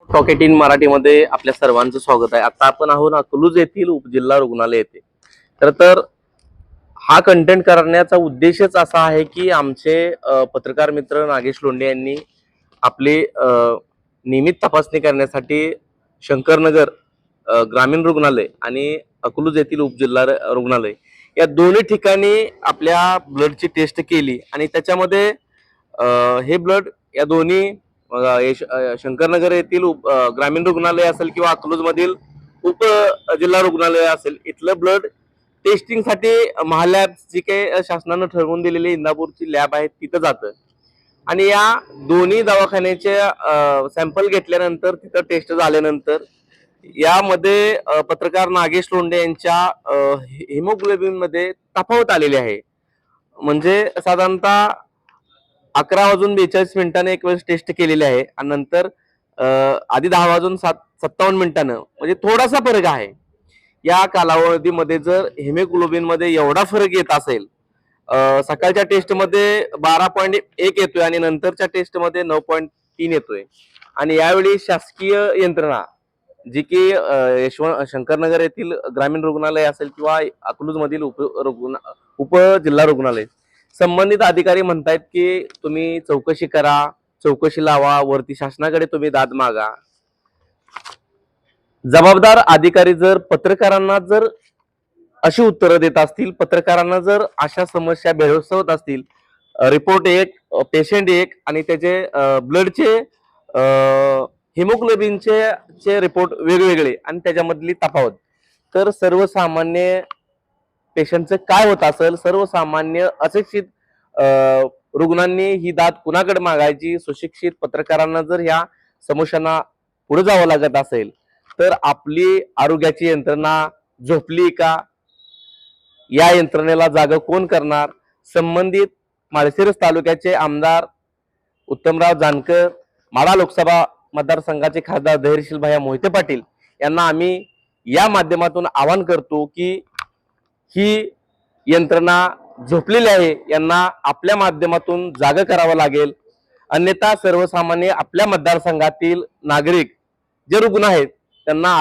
Pocket in मराठीमध्ये आपल्या सर्वांचं स्वागत आहे। आता आपण आहोत अकलूज येथील उपजिल्हा रुग्णालय येथे। तर हा कंटेंट करण्याचा उद्देशच असा आहे की आमचे पत्रकार मित्र नागेश लोंढे यांनी आपली नियमित तपासणी करण्यासाठी शंकरनगर ग्रामीण रुग्णालय आणि अकलूज येथील उपजिल्हा रुग्णालय या दोन्ही ठिकाणी आपल्या ब्लडची टेस्ट केली आणि त्याच्यामध्ये हे ब्लड या दोन्ही शंकरनगर येथील ग्रामीण रुग्णालय असेल किंवा अकलूज मधील उप जिल्हा रुग्णालय असेल इथलं ब्लड टेस्टिंगसाठी महालॅब जी काही शासनानं ठरवून दिलेली इंदापूरची लॅब आहे तिथं जातं आणि या दोन्ही दवाखान्याचे सॅम्पल घेतल्यानंतर तिथं टेस्ट झाल्यानंतर यामध्ये पत्रकार नागेश लोंढे यांच्या हिमोग्लोबिन मध्ये तफावत आलेली आहे। म्हणजे साधारणतः 11:42 एक वेळेस टेस्ट केलेली आहे आणि नंतर आधी 10:57 म्हणजे थोडासा फरक आहे। या कालावधीमध्ये जर हिमोग्लोबिन मध्ये एवढा फरक येत असेल, सकाळच्या टेस्ट मध्ये 12.1 येतोय आणि नंतरच्या टेस्ट मध्ये 9.3 येतोय आणि यावेळी शासकीय यंत्रणा जी की शंकरनगर येथील ग्रामीण रुग्णालय असेल किंवा अकलूज मधील उपजिल्हा रुग्णालय संबंधित अधिकारी म्हणतायत की तुम्ही चौकशी करा, चौकशी लावा, वरती शासनाकडे तुम्ही दाद मागा। जबाबदार अधिकारी जर पत्रकारांना जर अशी उत्तरं देत असतील, पत्रकारांना जर अशा समस्या भेडसावत असतील, रिपोर्ट एक, पेशंट एक आणि त्याचे ब्लडचे हिमोग्लोबिनचे रिपोर्ट वेगवेगळे आणि त्याच्यामधली तफावत, तर सर्वसामान्य पेशंटचं काय होत असेल, सर्वसामान्य अशिक्षित रुग्णांनी ही दाद कुणाकडे मागायची, सुशिक्षित पत्रकारांना जर ह्या समस्यांना पुढे जावं लागत असेल तर आपली आरोग्याची यंत्रणा झोपली का? या यंत्रणेला जागा कोण करणार? संबंधित माळशिरस तालुक्याचे आमदार उत्तमराव जानकर, माढा लोकसभा मतदारसंघाचे खासदार धैर्यशील भैया मोहिते पाटील यांना आम्ही या माध्यमातून आवाहन करतो की ही यंत्रणा झोपलेली आहे, यांना आपल्या माध्यमातून जागा करावं लागेल। अन्यथा सर्वसामान्य आपल्या मतदारसंघातील नागरिक जे रुग्ण आहेत त्यांना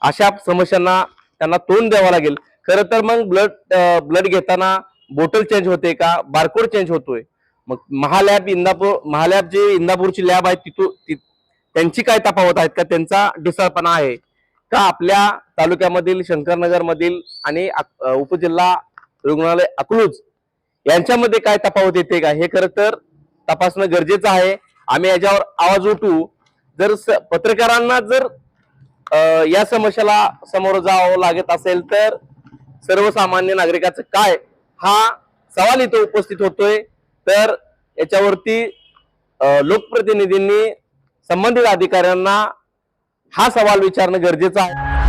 अशा समस्यांना त्यांना तोंड द्यावं लागेल। खरं तर मग ब्लड घेताना बोटल चेंज होते का, बारकोड चेंज होतोय? मग महालॅब जी इंदापूरची लॅब आहे त्यांची काय तफावत आहेत का, त्यांचा ढिसाळपणा आहे का, आपल्या तालुक्यामधील शंकरनगर मधील आणि उपजिल्हा रुग्णालय अकलूज यांच्यामध्ये काय तफावत येते का, हे खरं तर तपासणं गरजेचं आहे। आम्ही याच्यावर आवाज उठवू। जर पत्रकारांना जर या समस्याला समोर जावं लागत असेल तर सर्वसामान्य नागरिकाचं काय, हा सवाल इथं उपस्थित होतोय। तर याच्यावरती लोकप्रतिनिधींनी संबंधित अधिकाऱ्यांना हा सवाल विचारणं गरजेचं आहे।